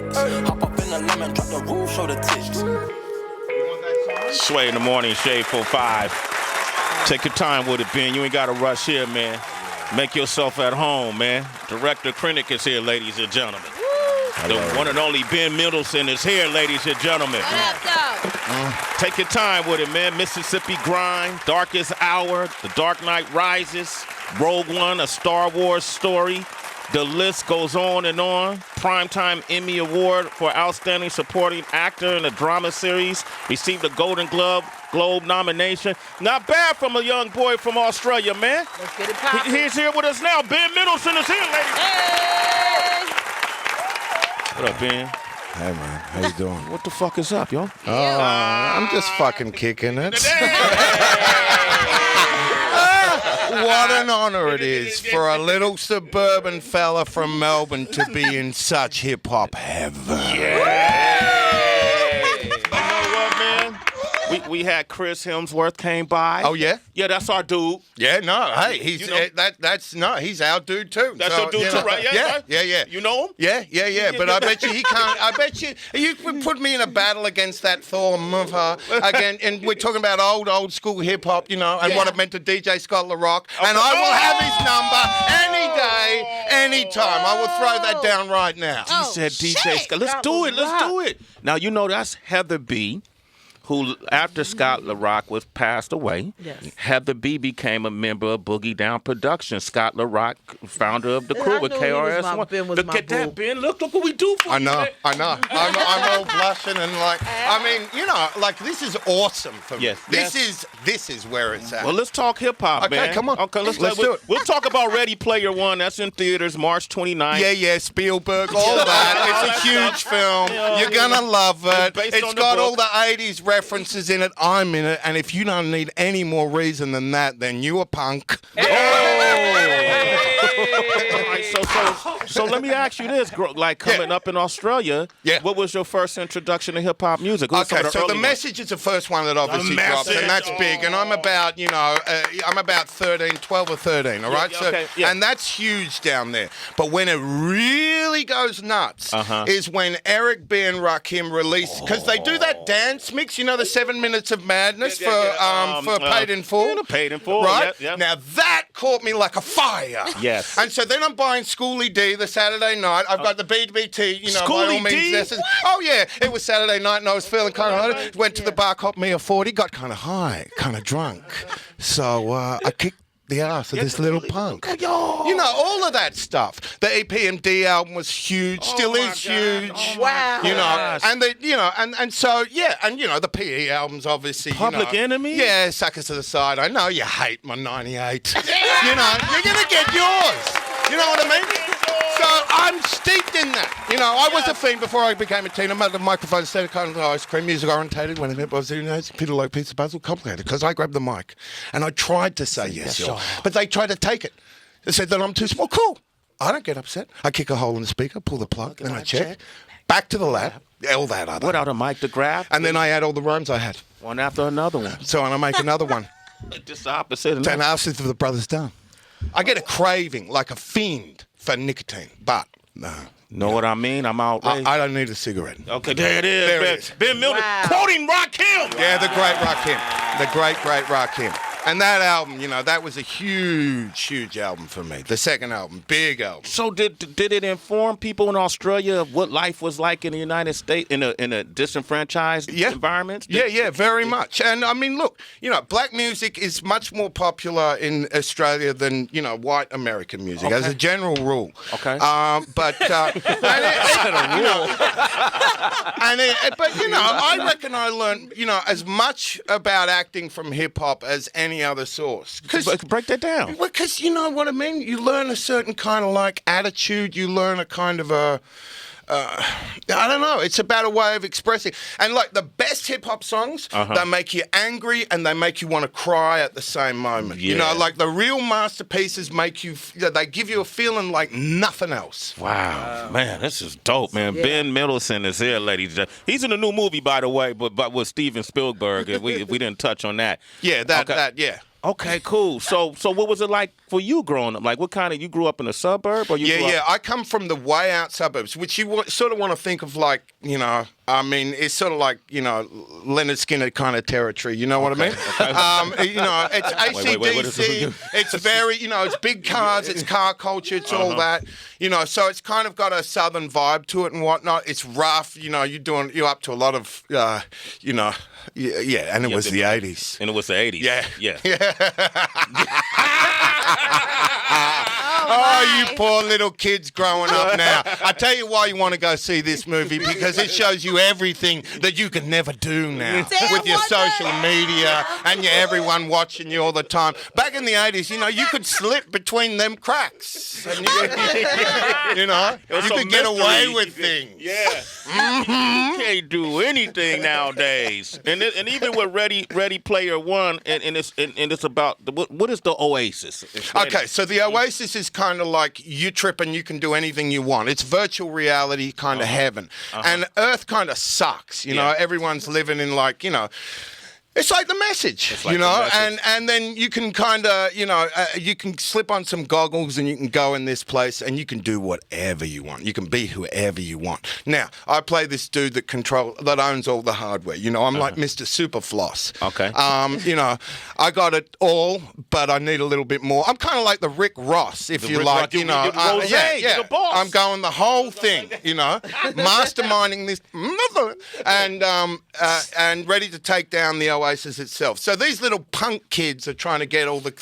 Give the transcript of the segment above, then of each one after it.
kicks. Hop up in the lemon, drop the roof, show the tits. Sway in the morning, Shade 45. Take your time with it, Ben. You ain't got to rush here, man. Make yourself at home, man. Director Krennic is here, ladies and gentlemen. The one and only Ben Mendelsohn is here, ladies and gentlemen. Take your time with it, man. Mississippi Grind, Darkest Hour, The Dark Knight Rises, Rogue One, A Star Wars Story. The list goes on and on. Primetime Emmy Award for Outstanding Supporting Actor in a Drama Series. Received a Golden Globe nomination. Not bad from a young boy from Australia, man. Let's get it poppin'. He's here with us now. Ben Mendelsohn is here, ladies. Hey! What up, Ben? Hey, man. How you doing? What the fuck is up, yo? I'm just fucking kicking it. What an honor it is for a little suburban fella from Melbourne to be in such hip-hop heaven. We had Chris Hemsworth came by. Oh, yeah? Yeah, that's our dude. Yeah, no, hey, he's he's our dude too. That's your dude too, right? Yeah. You know him? Yeah. But I bet you he can't. I bet you put me in a battle against that Thor Muvha again, and we're talking about old school hip hop, and what it meant to DJ Scott LaRock, and I will have his number any day, any time. I will throw that down right now. He said DJ Scott. Let's do it. Now that's Heather B, who, after Scott LaRock was passed away, Heather B became a member of Boogie Down Productions. Scott LaRock, founder of the crew with KRS-One. Look at that, Ben. Look what we do for you. I know. I'm all blushing and this is awesome for me. Yes. This is where it's at. Well, let's talk hip-hop, man. Okay, come on. Okay, let's do it. We'll talk about Ready Player One. That's in theaters March 29th. Yeah, Spielberg, all that. It's a huge film. You're going to love it. It's got all the 80s references in it. I'm in it. And if you don't need any more reason than that, then you a punk. So let me ask you this. Coming up in Australia, what was your first introduction to hip-hop music? Okay, so The Message is the first one that obviously drops, and that's big. And I'm about, I'm about 12 or 13, all right? And that's huge down there. But when it really goes nuts is when Eric B. and Rakim released, because they do that dance mix, the 7 Minutes of Madness for Paid in Full. Paid in Full, right? Yeah. Now that caught me like a fire. Yes. And so then I'm buying Schoolie D the Saturday night. I've got the BBT, by all Schoolie means. D? Oh, yeah. It was Saturday night and I was feeling kind of high. Went to the bar, copped me a 40, got kind of high, kind of drunk. So I kicked the ass of this little punk. All of that stuff. The EPMD album was huge, still is huge. Oh, wow. And the PE albums obviously. Public Enemy? Yeah, Suckers to the Side. I know you hate my 98. You're gonna get yours. You know what I mean? So I'm steeped in that. I was a fiend before I became a teen. I made the microphone, standard kind of ice cream, music orientated. When it was, Peter like pizza puzzle, complicated. Because I grabbed the mic and I tried to say yes, sure. But they tried to take it. They said that I'm too small. Cool. I don't get upset. I kick a hole in the speaker, pull the plug, then I check. Back to the lab. All that other. Without a mic to grab. And then I add all the rhymes I had. One after another one. So I make another one. Just the opposite. Then after the brothers done. I get a craving like a fiend for nicotine, but no. Know what I mean? I'm outraged. I don't need a cigarette. Okay, there it is. There it is. Ben Miller quoting Rakim. Yeah, the great Rakim. The great Rakim. And that album, that was a huge album for me. The second album, big album. So did it inform people in Australia of what life was like in the United States in a disenfranchised environment? Yeah, very much. And I mean, look, black music is much more popular in Australia than white American music as a general rule. Okay. I reckon I learned as much about acting from hip hop as any other source. Break that down. Because you know what I mean? You learn a certain kind of attitude. You learn a kind of a... I don't know. It's about a way of expressing. And the best hip-hop songs, they make you angry and they make you want to cry at the same moment. Yeah. The real masterpieces make you... They give you a feeling like nothing else. Wow. Man, this is dope, man. Yeah. Ben Mendelsohn is here, ladies. He's in a new movie, by the way, but with Steven Spielberg. we didn't touch on that. Yeah, that. Okay, cool. So what was it like for you growing up? Like, what kind of, you grew up in a suburb? Or you grew up... I come from the way out suburbs, which you sort of want to think of like, you know, I mean, it's sort of like, you know, Leonard Skinner kind of territory. You know what I mean? Okay. You know, it's AC/DC. It's very, you know, it's big cars, it's car culture, it's all that. You know, so it's kind of got a southern vibe to it and whatnot. It's rough. You know, you're up to a lot of, you know, and it was the 80s. And it was the 80s. Yeah. Oh, you poor little kids growing up now. I tell you why you want to go see this movie, because it shows you everything that you can never do now with your social media and everyone watching you all the time. Back in the 80s, you know, you could slip between them cracks. And you know, you could get away with things. Yeah. You can't do anything nowadays. And even with Ready Player One, and it's about, what is the Oasis? Okay, so the Oasis is kind of like you trip and you can do anything you want. It's virtual reality kind of heaven. And Earth kind of sucks. You know, everyone's living in like, you know, it's like The Message, you know, and then you can kind of, you know, you can slip on some goggles and you can go in this place and you can do whatever you want. You can be whoever you want. Now, I play this dude that owns all the hardware. You know, I'm like Mr. Superfloss. Okay. You know, I got it all, but I need a little bit more. I'm kind of like the Rick Ross, if you like. You know, you're the boss. I'm going the whole thing. You know, masterminding this and ready to take down the Oasis itself. So these little punk kids are trying to get all the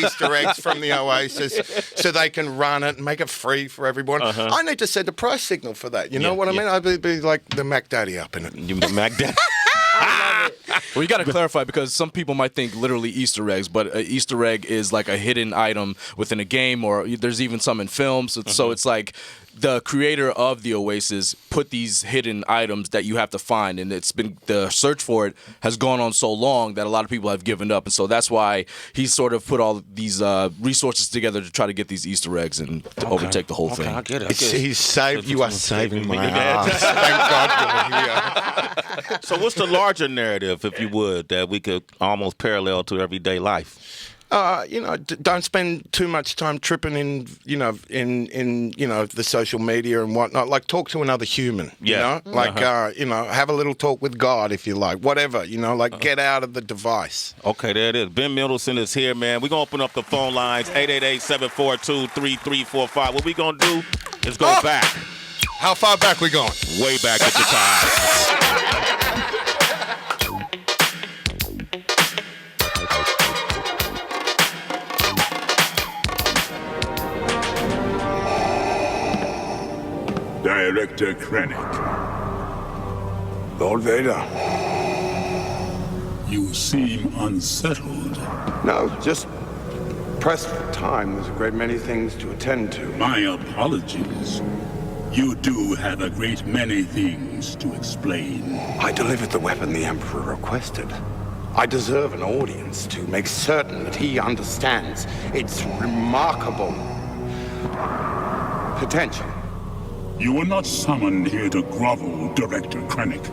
Easter eggs from the Oasis so they can run it and make it free for everyone. I need to send a price signal for that. You know what I mean? I'd be like the Mac Daddy up in it. You the Mac Daddy? Well, you got to clarify, because some people might think literally Easter eggs, but an Easter egg is like a hidden item within a game, or there's even some in films. So it's like the creator of the Oasis put these hidden items that you have to find, and it's been, the search for it has gone on so long that a lot of people have given up, and so that's why he sort of put all these resources together to try to get these Easter eggs and to overtake the whole thing. I get it. You are saving my ass. Thank God you're here. So what's the larger narrative, if you would, that we could almost parallel to everyday life? You know, don't spend too much time tripping in the social media and whatnot. Like, talk to another human. You know, like you know, have a little talk with God if you like. Whatever, you know, like get out of the device. Okay, there it is. Ben Mendelsohn is here, man. We're gonna open up the phone lines 888-742-3345. What we gonna do is go back. How far back we going? Way back at the time. Director Krennic. Lord Vader. You seem unsettled. No, just pressed for time. There's a great many things to attend to. My apologies. You do have a great many things to explain. I delivered the weapon the Emperor requested. I deserve an audience to make certain that he understands its remarkable potential. You were not summoned here to grovel, Director Krennic.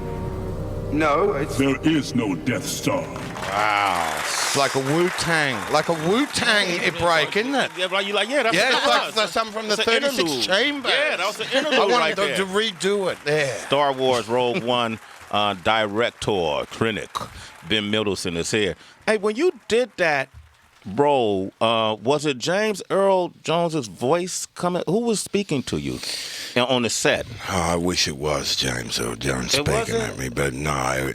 No, it's... There is no Death Star. Wow. It's like a Wu-Tang. Like a Wu-Tang break, isn't it? Yeah, but you like, that's it's like something from the 36 Chamber. Yeah, that was an interlude. I wanted them to redo it there. Star Wars Rogue One director, Krennic, Ben Mendelsohn is here. Hey, when you did that role, was it James Earl Jones's voice coming? Who was speaking to you on the set? Oh, I wish it was James Earl Jones speaking at me, but no.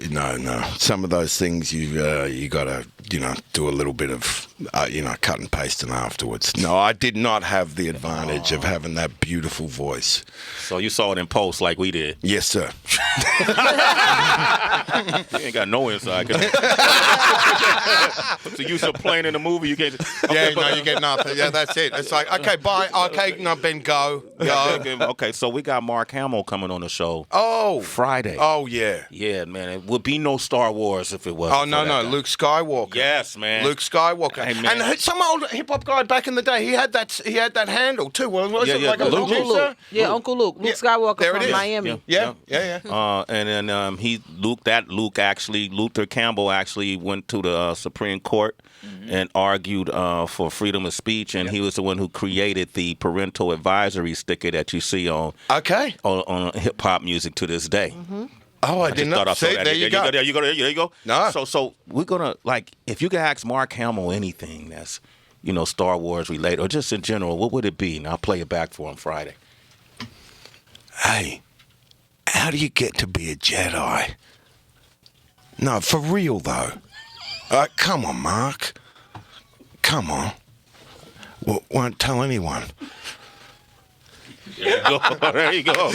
Some of those things you gotta do a little bit of cut and pasting afterwards. No, I did not have the advantage of having that beautiful voice. So you saw it in post like we did? Yes, sir. You ain't got no inside. So you so plain in the movie, you can't. Yeah, no, you get nothing. Yeah, that's it. It's like, okay, bye. Okay, no, Ben, go. Okay, so we got Mark Hamill coming on the show. Oh, Friday. Oh, yeah. Yeah, man. It would be no Star Wars if it wasn't. Oh, no. Luke Skywalker. Yes, man. Luke Skywalker. Hey, and some old hip hop guy back in the day, he had that handle too. Was it like a Uncle Luke. Yeah, Uncle Luke. Luke Skywalker from Miami. Yeah. And then Luther Campbell actually went to the Supreme Court and argued for freedom of speech, and he was the one who created the parental advisory sticker that you see on hip hop music to this day. Oh, I didn't know. See, there you go. There you go. No. So we're gonna if you could ask Mark Hamill anything that's Star Wars related or just in general, what would it be? And I'll play it back for him Friday. Hey, how do you get to be a Jedi? No, for real though. Come on, Mark. Come on. Won't tell anyone. There you go.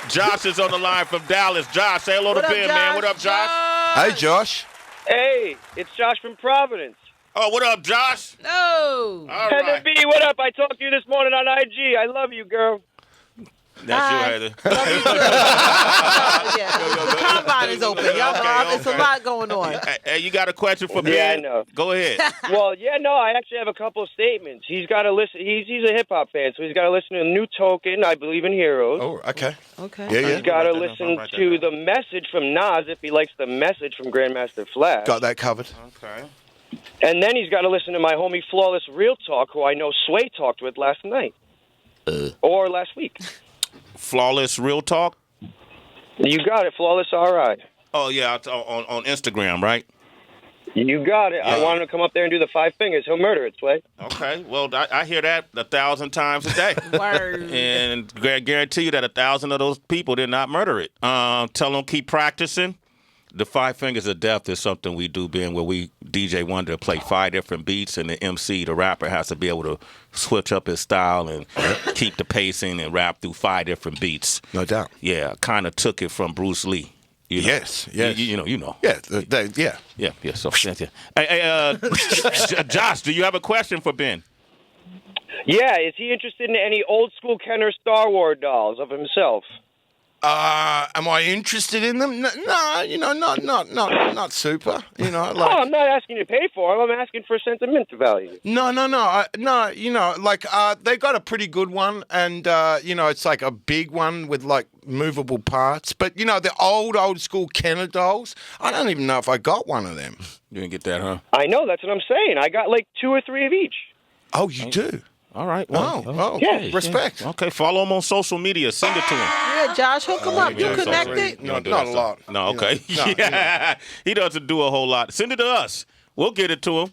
Josh is on the line from Dallas. Josh, say hello to Ben, man. What up, Josh? Hey, Josh. Hey, it's Josh from Providence. Oh, what up, Josh? No. All Heather right. B, what up? I talked to you this morning on IG. I love you, girl. That's you, Heather. The combine is open. Y'all, it's a lot going on. Hey, you got a question for me? Yeah, I know. Go ahead. Well, I actually have a couple of statements. He's got to listen. He's a hip hop fan, so he's got to listen to New Token, I Believe in Heroes. Oh, okay. Okay. Yeah. He's got to listen to the message from Nas if he likes the message from Grandmaster Flash. Got that covered. Okay. And then he's got to listen to my homie Flawless Real Talk, who I know Sway talked with last night. Or last week. Flawless Real Talk? You got it, Flawless RI. Oh, yeah, on Instagram, right? You got it. Yeah. I want him to come up there and do the 5 fingers. He'll murder it, Sway. Okay. Well, I hear that 1,000 times a day. Word. And I guarantee you that 1,000 of those people did not murder it. Tell them keep practicing. The 5 fingers of death is something we do, Ben, where we DJ Wonder play 5 different beats, and the MC, the rapper, has to be able to switch up his style and keep the pacing and rap through 5 different beats. No doubt. Yeah, kind of took it from Bruce Lee. Yes. You know. Yeah, Yeah. So, hey, Josh, do you have a question for Ben? Yeah, is he interested in any old school Kenner Star Wars dolls of himself? Am I interested in them? No, not super. I'm not asking you to pay for them. I'm asking for sentimental value. No. They got a pretty good one, and it's like a big one with like movable parts. But the old school Kenner dolls, I don't even know if I got one of them. You didn't get that, huh? I know, that's what I'm saying. I got like 2 or 3 of each. Oh, you do? All right. Well, yeah. Respect. Okay, follow him on social media. Send it to him. Yeah, Josh, hook him up. You connected? No, not a lot. No, okay. He doesn't do a whole lot. Send it to us. We'll get it to him.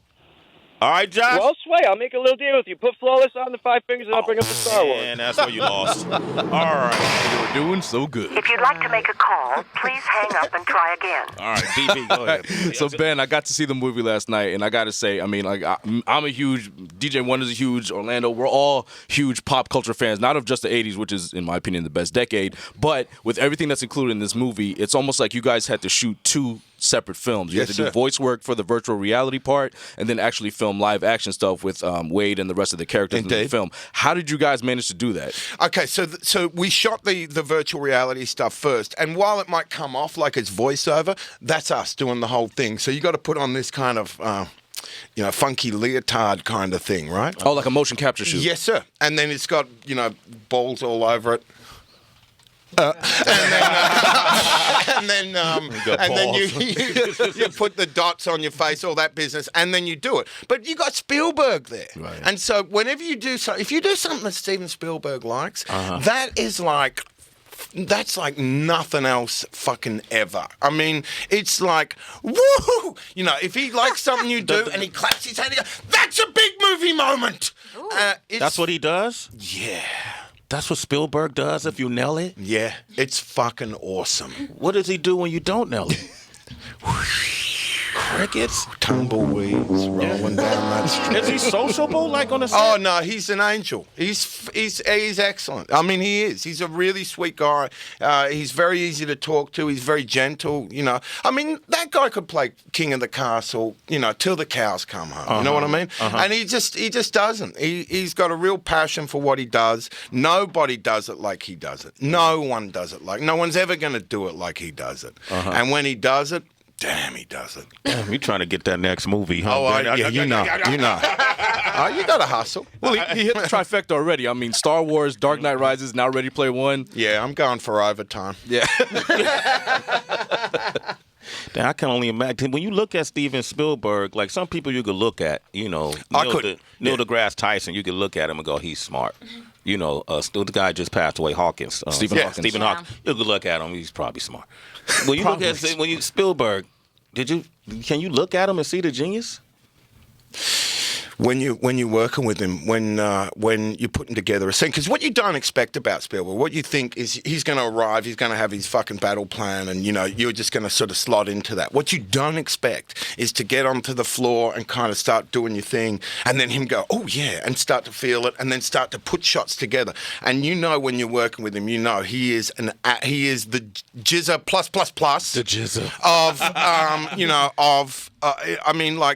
All right, Josh? Well, Sway, I'll make a little deal with you. Put Flawless on the 5 fingers and I'll bring up the Star Wars. And that's where you lost. All right. You're doing so good. If you'd like to make a call, please hang up and try again. All right, BB, go ahead. So Ben, I got to see the movie last night, and I got to say, I mean, like I'm a huge DJ Wonder's a huge Orlando. We're all huge pop culture fans, not of just the '80s, which is in my opinion the best decade, but with everything that's included in this movie, it's almost like you guys had to shoot 2 separate films. You had to do voice work for the virtual reality part, and then actually film live action stuff with Wade and the rest of the characters in the film. How did you guys manage to do that? Okay, so we shot the virtual reality stuff first, and while it might come off like it's voiceover, that's us doing the whole thing. So you got to put on this kind of funky leotard kind of thing, right? Oh, like a motion capture shoot. Yes, sir. And then it's got balls all over it. And then you put the dots on your face, all that business, and then you do it. But you got Spielberg there, right. And so whenever you do something, if you do something that Steven Spielberg likes, that's like nothing else fucking ever. I mean, it's like, woo! If he likes something you do and he claps his hand, he goes, that's a big movie moment. That's what he does? Yeah. That's what Spielberg does if you nail it? Yeah, it's fucking awesome. What does he do when you don't nail it? Crickets? Tumbleweeds rolling down that street. Is he sociable like on the set? Oh, no, he's an angel. He's excellent. I mean, he is. He's a really sweet guy. He's very easy to talk to. He's very gentle, I mean, that guy could play King of the Castle, till the cows come home. You know what I mean? And he just doesn't. He's got a real passion for what he does. Nobody does it like he does it. No one does it like. No one's ever going to do it like he does it. And when he does it, Damn, he does it. Damn, you trying to get that next movie, huh? Oh, yeah, you know. You got to hustle. Well, he hit the trifecta already. I mean, Star Wars, Dark Knight Rises, now Ready Player One. Yeah, I'm going for overtime. Yeah. Damn, I can only imagine. When you look at Steven Spielberg, like some people you could look at, Neil deGrasse Tyson, you could look at him and go, he's smart. The guy just passed away, Hawkins. Stephen Hawkins. Stephen Hawkins. You could look at him, he's probably smart. When you Spielberg, can you look at him and see the genius? When you're working with him, when you're putting together a scene, because what you don't expect about Spielberg, what you think is he's going to arrive, he's going to have his fucking battle plan, and you're just going to sort of slot into that. What you don't expect is to get onto the floor and kind of start doing your thing, and then him go, oh yeah, and start to feel it, and then start to put shots together. And when you're working with him, he is the jizzer plus. The jizzer of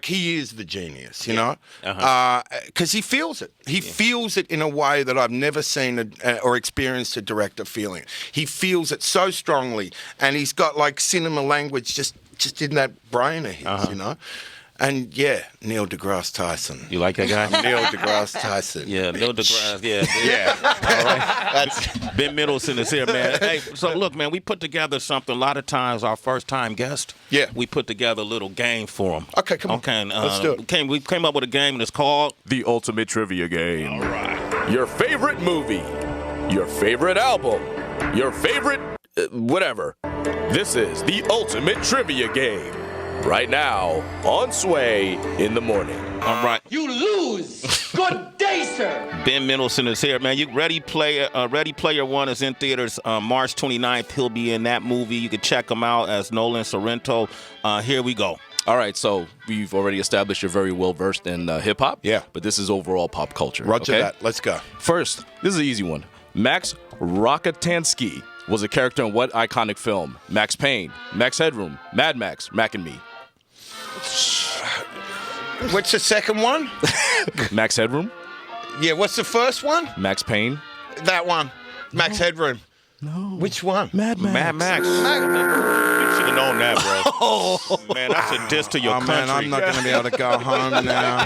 he is the genius, because he feels it. He feels it in a way that I've never seen or experienced a director feeling. He feels it so strongly, and he's got like cinema language just in that brain of his, And Neil deGrasse Tyson. You like that guy? Neil deGrasse Tyson. Yeah, Neil deGrasse. Yeah. All right. That's Ben Mendelsohn is here, man. Hey, so look, man, we put together something. A lot of times, our first-time guest. Yeah. We put together a little game for him. Okay, come on. Okay, let's do it. We came up with a game, and it's called The Ultimate Trivia Game. All right. Your favorite movie, your favorite album, your favorite whatever. This is the Ultimate Trivia Game. Right now, on Sway in the morning. All right. You lose. Good day, sir. Ben Mendelsohn is here, man. Ready Player One is in theaters March 29th. He'll be in that movie. You can check him out as Nolan Sorrento. Here we go. All right, so we've already established you're very well-versed in hip-hop. Yeah. But this is overall pop culture. Roger that. Let's go. First, this is an easy one. Max Rokitansky was a character in what iconic film? Max Payne, Max Headroom, Mad Max, Mac and Me. What's the second one? Max Headroom. Yeah, what's the first one? Max Payne. That one. Max Headroom. No. Which one? Mad Max. Mad Max. You should have known that, bro. Man, that's a diss to your country. Man, I'm not going to be able to go home now.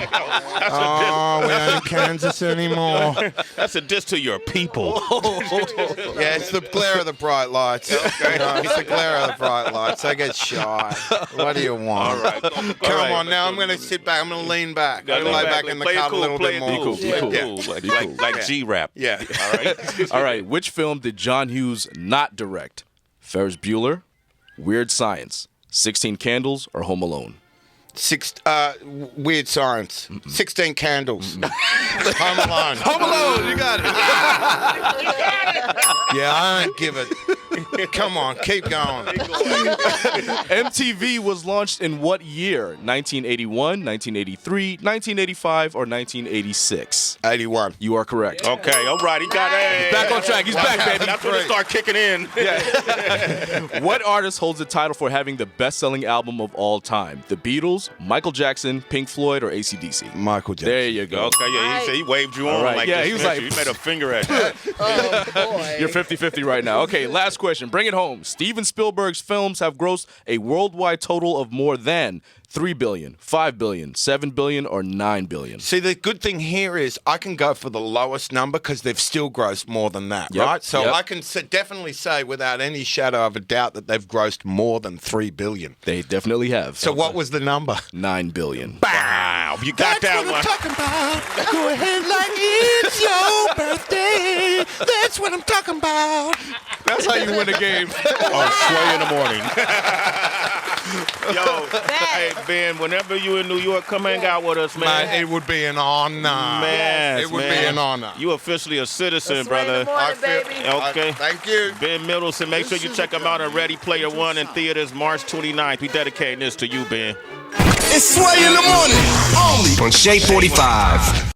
We ain't in Kansas anymore. That's a diss to your people. Yeah, it's the glare of the bright lights. Okay. It's the glare of the bright lights. I get shy. What do you want? All right. Come on, now I'm going to sit back. I'm going to lean back. I'm going to lay back in the car a little bit more. Be cool. Like G-Rap. Yeah. All right. All right. Which film did John Hughes not direct? Ferris Bueller, Weird Science, 16 Candles, or Home Alone? Weird Science. 16 Candles. Home Alone. Home Alone, you got it. Yeah, I don't give it. Come on, keep going. MTV was launched in what year? 1981, 1983, 1985, or 1986? 81. You are correct. Okay, all right. He got it. Back on track. He's back, baby. That's when it start kicking in. Yeah. What artist holds the title for having the best-selling album of all time? The Beatles, Michael Jackson, Pink Floyd, or AC/DC? Michael Jackson. There you go. Okay, yeah, he said he waved you on. Right. Like Yeah, this. he was like, He made a finger at you. Oh, boy. You're 50-50 right now. Okay, last question. Bring it home. Steven Spielberg's films have grossed a worldwide total of more than $3 billion, $5 billion, $7 billion, or $9 billion. See, the good thing here is I can go for the lowest number because they've still grossed more than that, right? So I can definitely say without any shadow of a doubt that they've grossed more than $3 billion. They definitely have. So what was the number? $9 billion. Wow, you got that one. That's what I'm talking about. Go ahead like it's your birthday. That's what I'm talking about. That's how you win a game. On Sway in the morning. Yo, hey, Ben, whenever you in New York, come hang out with us, man. It would be an honor. Man, it would be an honor. You officially a citizen, Sway in the brother. morning, baby. Okay. Thank you. Ben Mendelsohn, make sure you check him out on Ready Player One in theaters March 29th. We dedicating this to you, Ben. It's Sway in the morning, only on Shade 45.